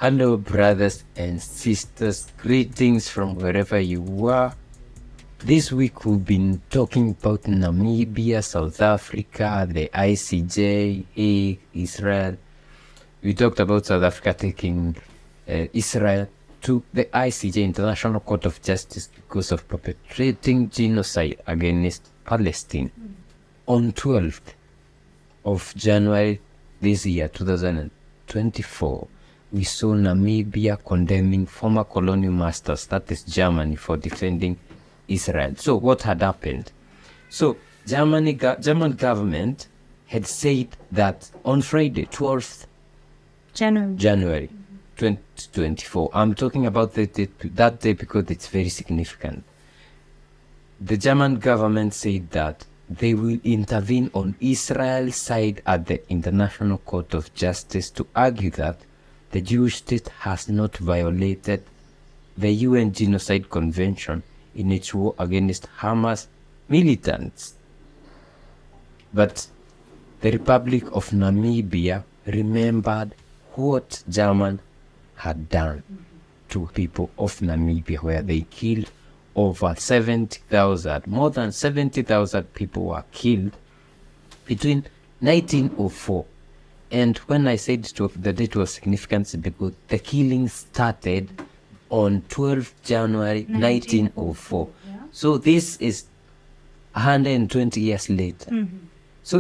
Hello, brothers and sisters. Greetings from wherever you are. This week we've been talking about Namibia, South Africa, the ICJ, Israel. We talked about South Africa taking Israel to the ICJ, International Court of Justice, because of perpetrating genocide against Palestine. On 12th of January this year, 2024, we saw Namibia condemning former colonial masters, that is Germany, for defending Israel. So what had happened? So German government had said that on Friday, 12th January 2024, I'm talking about that day because it's very significant. The German government said that they will intervene on Israel's side at the International Court of Justice to argue that the Jewish state has not violated the UN Genocide Convention in its war against Hamas militants. But the Republic of Namibia remembered what Germany had done to people of Namibia, where they killed over 70,000, more than 70,000 people were killed between 1904. And when I said the date was significant, because the killing started on 12th January 1904. Yeah. So this is 120 years later. So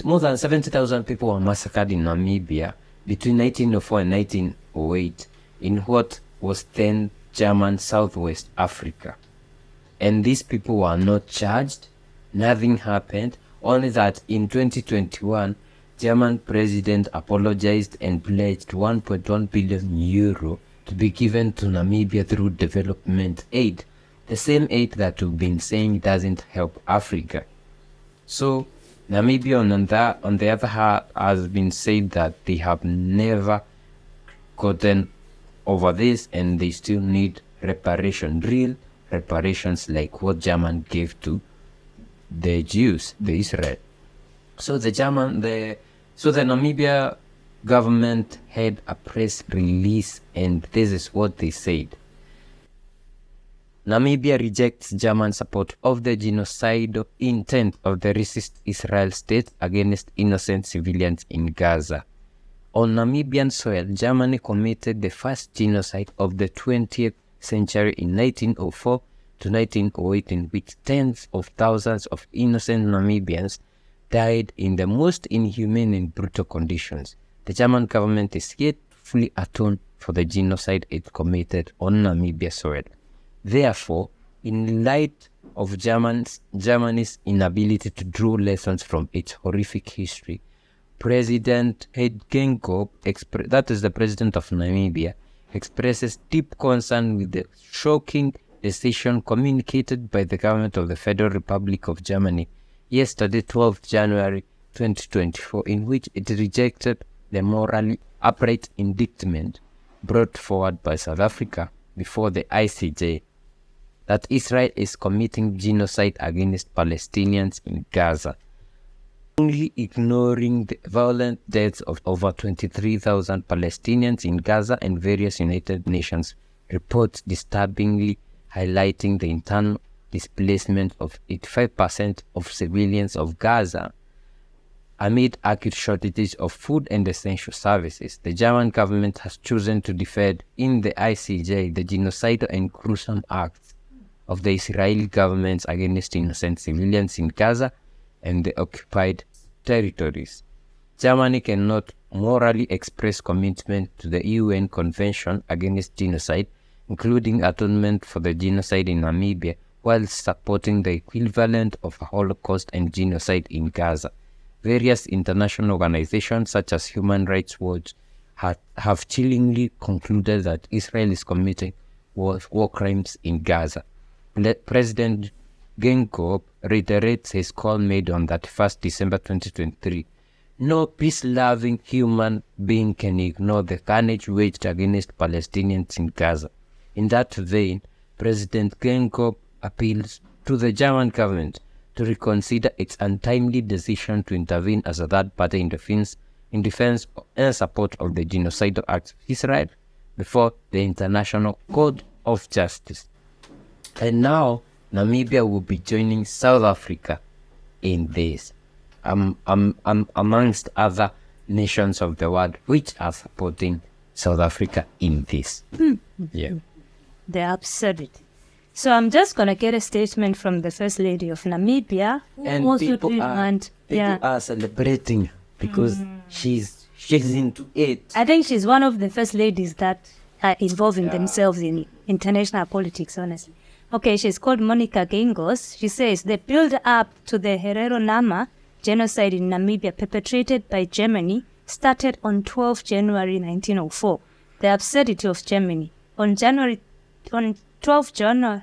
more than 70,000 people were massacred in Namibia between 1904 and 1908 in what was then German Southwest Africa. And these people were not charged, nothing happened, only that in 2021, German president apologized and pledged 1.1 billion euro to be given to Namibia through development aid, the same aid that we've been saying doesn't help Africa. So Namibia, on the other hand, has been said that they have never gotten over this and they still need reparation, real reparations like what German gave to the Jews, the Israel. So the Namibia government had a press release, and this is what they said. Namibia rejects German support of the genocidal intent of the racist Israel state against innocent civilians in Gaza. On Namibian soil, Germany committed the first genocide of the 20th century in 1904 to 1908, in which tens of thousands of innocent Namibians died in the most inhumane and brutal conditions. The German government is yet to fully atone for the genocide it committed on Namibia soil. Therefore, in light of Germany's inability to draw lessons from its horrific history, President Gengos, that is the president of Namibia, expresses deep concern with the shocking decision communicated by the government of the Federal Republic of Germany yesterday, 12th January 2024, in which it rejected the morally upright indictment brought forward by South Africa before the ICJ that Israel is committing genocide against Palestinians in Gaza, only ignoring the violent deaths of over 23,000 Palestinians in Gaza, and various United Nations reports disturbingly highlighting the internal displacement of 85% of civilians of Gaza. Amid acute shortages of food and essential services, the German government has chosen to defend in the ICJ the genocidal and gruesome acts of the Israeli government against innocent civilians in Gaza and the occupied territories. Germany cannot morally express commitment to the UN Convention against Genocide, including atonement for the genocide in Namibia, while supporting the equivalent of a Holocaust and genocide in Gaza. Various international organizations such as Human Rights Watch have chillingly concluded that Israel is committing war crimes in Gaza. President Gengos reiterates his call made on that 1st December 2023. No peace-loving human being can ignore the carnage waged against Palestinians in Gaza. In that vein, President Gengos appeals to the German government to reconsider its untimely decision to intervene as a third party in defense in defense and support of the genocidal acts of Israel before the International Court of Justice. And now Namibia will be joining South Africa in this, amongst other nations of the world which are supporting South Africa in this. Yeah. The absurdity. So I'm just going to get a statement from the First Lady of Namibia. And people are celebrating because she's into it. I think she's one of the first ladies that are involving themselves in international politics, honestly. Okay, she's called Monica Gengos. She says the build-up to the Herero Nama genocide in Namibia perpetrated by Germany started on 12 January 1904. The absurdity of Germany. On 12 January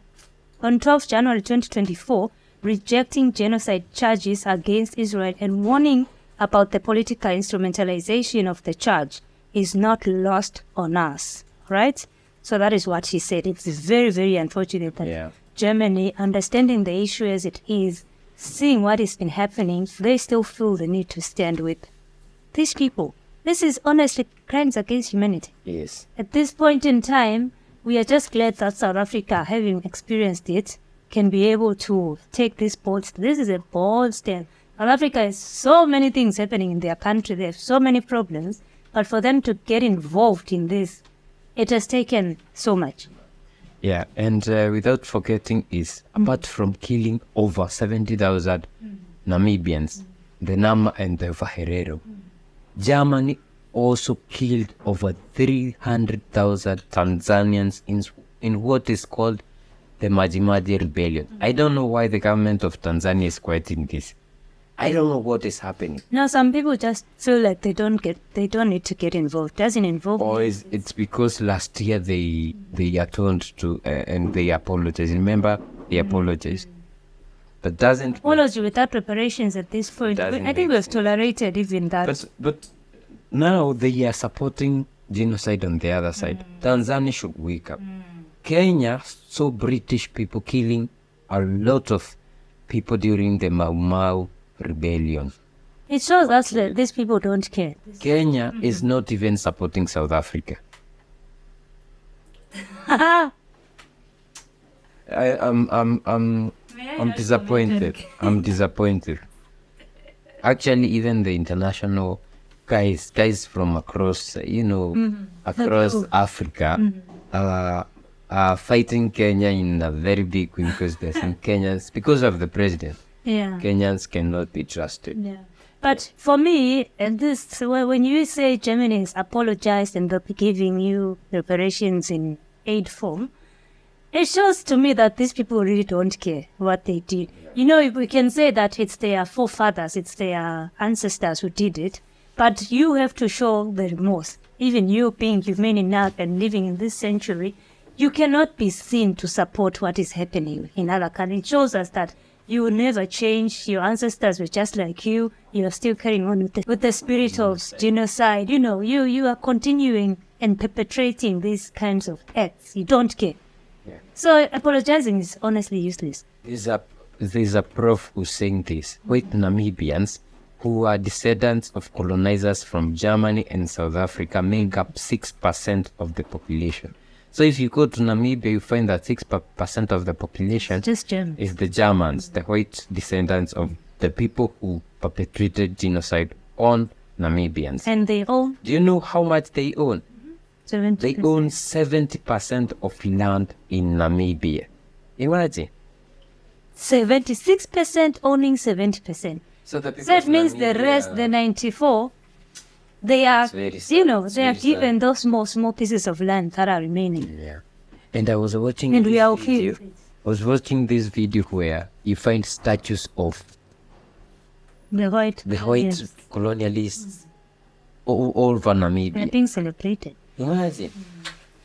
2024, rejecting genocide charges against Israel and warning about the political instrumentalization of the charge is not lost on us, right? So that is what she said. It's very, very unfortunate that Germany, understanding the issue as it is, seeing what has been happening, they still feel the need to stand with these people. This is honestly crimes against humanity. Yes. At this point in time, we are just glad that South Africa, having experienced it, can be able to take this bold step. This is a bold step. South Africa has so many things happening in their country. They have so many problems. But for them to get involved in this, it has taken so much. Yeah, and without forgetting is, apart from killing over 70,000 Namibians, the Nama and the Herero, Germany also killed over 300,000 Tanzanians in what is called the Maji Rebellion. I don't know why the government of Tanzania is quieting this. I don't know what is happening. No, some people just feel like they don't need to get involved. Doesn't involve. Or it's because last year they atoned to and they apologized. Remember, they apologized. But doesn't apology without reparations at this point. I think we've tolerated even that. But now they are supporting genocide on the other side. Tanzania should wake up. Kenya saw British people killing a lot of people during the Mau Mau rebellion. It shows us that these people don't care. Kenya is not even supporting South Africa. I'm disappointed. I'm disappointed. Actually, even the international guys from across, across Africa, are fighting Kenya in a very big way because there's some Kenyans, because of the president. Yeah. Kenyans cannot be trusted. Yeah. But for me, when you say Germany has apologized and they'll be giving you reparations in aid form, it shows to me that these people really don't care what they did. We can say that it's their forefathers, it's their ancestors who did it, but you have to show the remorse. Even you being humane enough and living in this century, you cannot be seen to support what is happening in other countries. It shows us that you will never change. Your ancestors were just like you. You are still carrying on with the spirit of genocide. You are continuing and perpetrating these kinds of acts. You don't care. Yeah. So apologizing is honestly useless. There's a prof who's saying this. White Namibians, who are descendants of colonizers from Germany and South Africa, make up 6% of the population. So if you go to Namibia, you find that 6% of the population is the Germans, the white descendants of the people who perpetrated genocide on Namibians. And they own? Do you know how much they own? 70%. They own 70% of land in Namibia. Imagine. 76% owning 70%. So that means Namibia, the rest, the 94%, they are, they are given those small pieces of land that are remaining. Yeah. And I was watching this video where you find statues of the white colonialists all over Namibia. They're being celebrated. Imagine.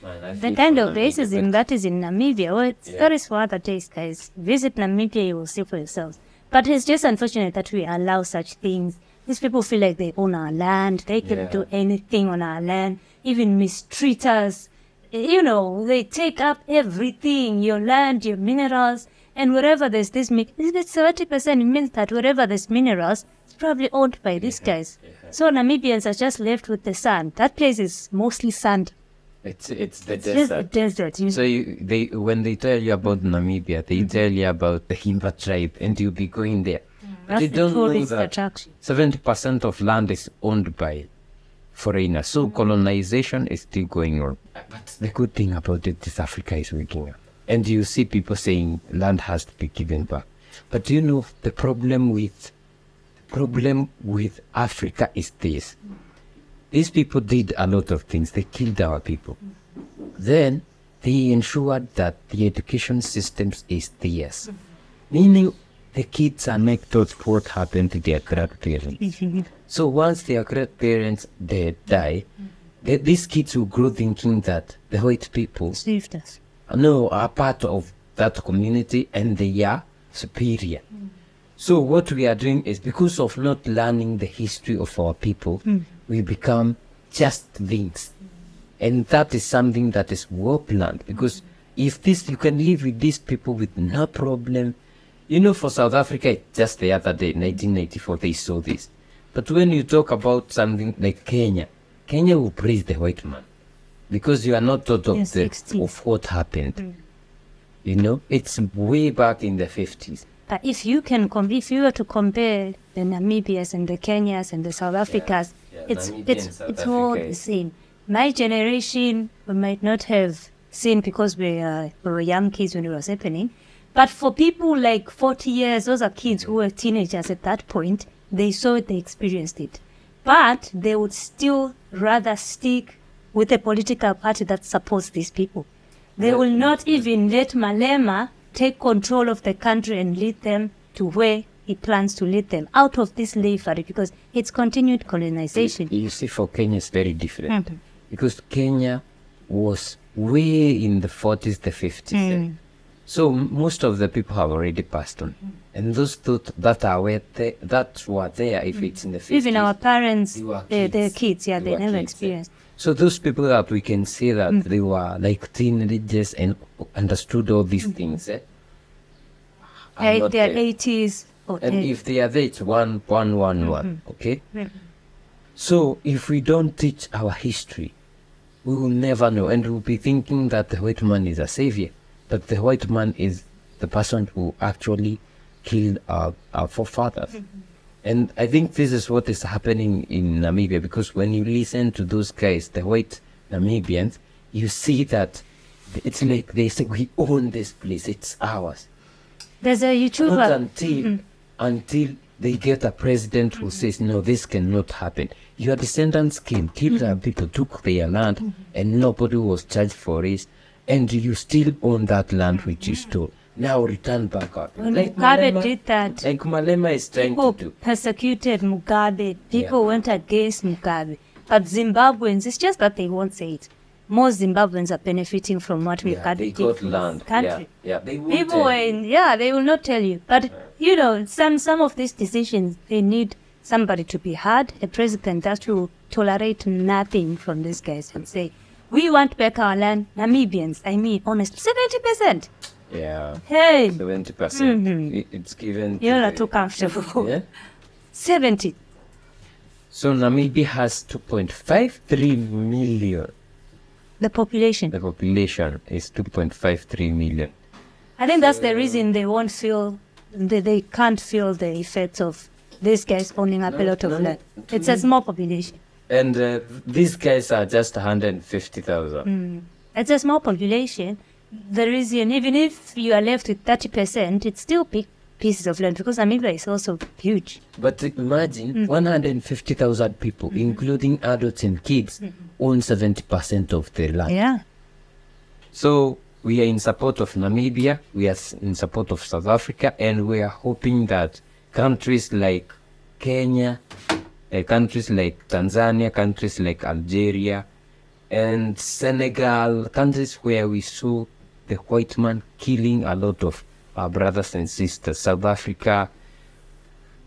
The kind of racism that is in Namibia, that is for other days, guys. Visit Namibia, you will see for yourselves. But it's just unfortunate that we allow such things. These people feel like they own our land. They can do anything on our land, even mistreat us. They take up everything, your land, your minerals, And wherever there's this 70% means that wherever there's minerals, it's probably owned by these guys. So Namibians are just left with the sand. That place is mostly sand. It's the Just the desert. desert. So when they tell you about Namibia, they tell you about the Himba tribe, and you'll be going there. But That's you the don't know tourist that attraction. 70% of land is owned by foreigners. So colonization is still going on. But the good thing about it is Africa is waking up. And you see people saying land has to be given back. But you know, the problem with Africa is this. These people did a lot of things. They killed our people. Then they ensured that the education systems is theirs. Meaning the kids are not taught what happened to their grandparents. So once their grandparents they die, these kids will grow thinking that the white people Saved us. are part of that community and they are superior. So what we are doing is, because of not learning the history of our people, we become just things. And that is something that is well planned, because if you can live with these people with no problem. You know, for South Africa, just the other day, 1994, they saw this. But when you talk about something like Kenya will praise the white man, because you are not taught of, of what happened. You know, it's way back in the 50s. But if you were to compare the Namibias and the Kenyas and the South Africas, it's all the same. My generation, we might not have seen, because we were young kids when it was happening. But for people like 40 years, those are kids who were teenagers at that point, they saw it, they experienced it. But they would still rather stick with a political party that supports these people. They will not even let Malema take control of the country and lead them to where he plans to lead them, out of this slavery, because it's continued colonization. You see, for Kenya, it's very different. Because Kenya was way in the 40s, the 50s. So most of the people have already passed on. And those that were there, if it's in the 50s. Even our parents, they're kids, they were never kids, experienced. So those people that we can say that they were like teenagers and understood all these things. They're 80s. And if they are there, it's 111, okay? So if we don't teach our history, we will never know. And we'll be thinking that the white man is a savior. But the white man is the person who actually killed our forefathers. And I think this is what is happening in Namibia, because when you listen to those guys, the white Namibians, you see that it's like they say, we own this place, it's ours. There's a YouTuber. Not until they get a president who says, no, this cannot happen. Your descendants came, killed our people, took their land, and nobody was charged for it. And you still own that land which you stole. Now return back up. Like Mugabe did that. Like Malema is trying People to do. persecuted Mugabe. People went against Mugabe. But Zimbabweans, it's just that they won't say it. Most Zimbabweans are benefiting from what Mugabe They did got for land. this country. They won't People tell were you. they will not tell you. But, you know, some of these decisions, they need somebody to be heard, a president that will tolerate nothing from these guys and say, we want back our land. Namibians, I mean, honest, 70%. Yeah. Hey. 70%. It's given. You're not too comfortable. Yeah. 70. So Namibia has 2.53 million. The population. The population is 2.53 million. I think that's the reason they won't feel, they can't feel the effects of these guys owning up a lot of land. It's a small population. And these guys are just 150,000. It's a small population. The reason, even if you are left with 30%, it's still big pieces of land, because Namibia is also huge. But imagine 150,000 people, including adults and kids, own 70% of the land. Yeah. So we are in support of Namibia, we are in support of South Africa, and we are hoping that countries like Kenya, countries like Tanzania, countries like Algeria, and Senegal, countries where we saw the white man killing a lot of our brothers and sisters. South Africa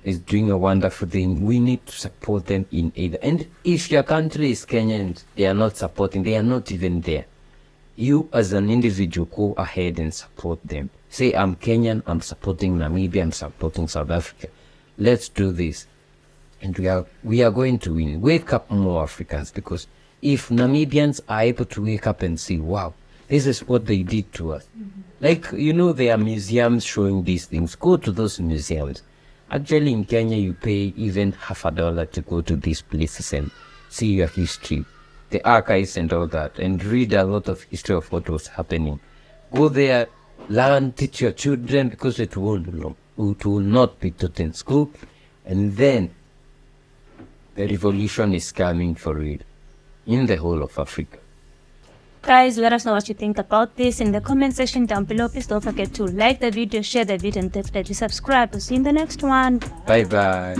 is doing a wonderful thing. We need to support them in either. And if your country is Kenyan, they are not supporting, they are not even there. You as an individual, go ahead and support them. Say I'm Kenyan, I'm supporting Namibia, I'm supporting South Africa. Let's do this. And we are going to win. Wake up more Africans, because if Namibians are able to wake up and see, wow, this is what they did to us. Like, there are museums showing these things. Go to those museums. Actually, in Kenya, you pay even $50 to go to these places and see your history, the archives and all that, and read a lot of history of what was happening. Go there, learn, teach your children, because it will not be taught in school. And then the revolution is coming for real in the whole of Africa. Guys, let us know what you think about this in the comment section down below. Please don't forget to like the video, share the video, and definitely subscribe. We'll see you in the next one. Bye bye.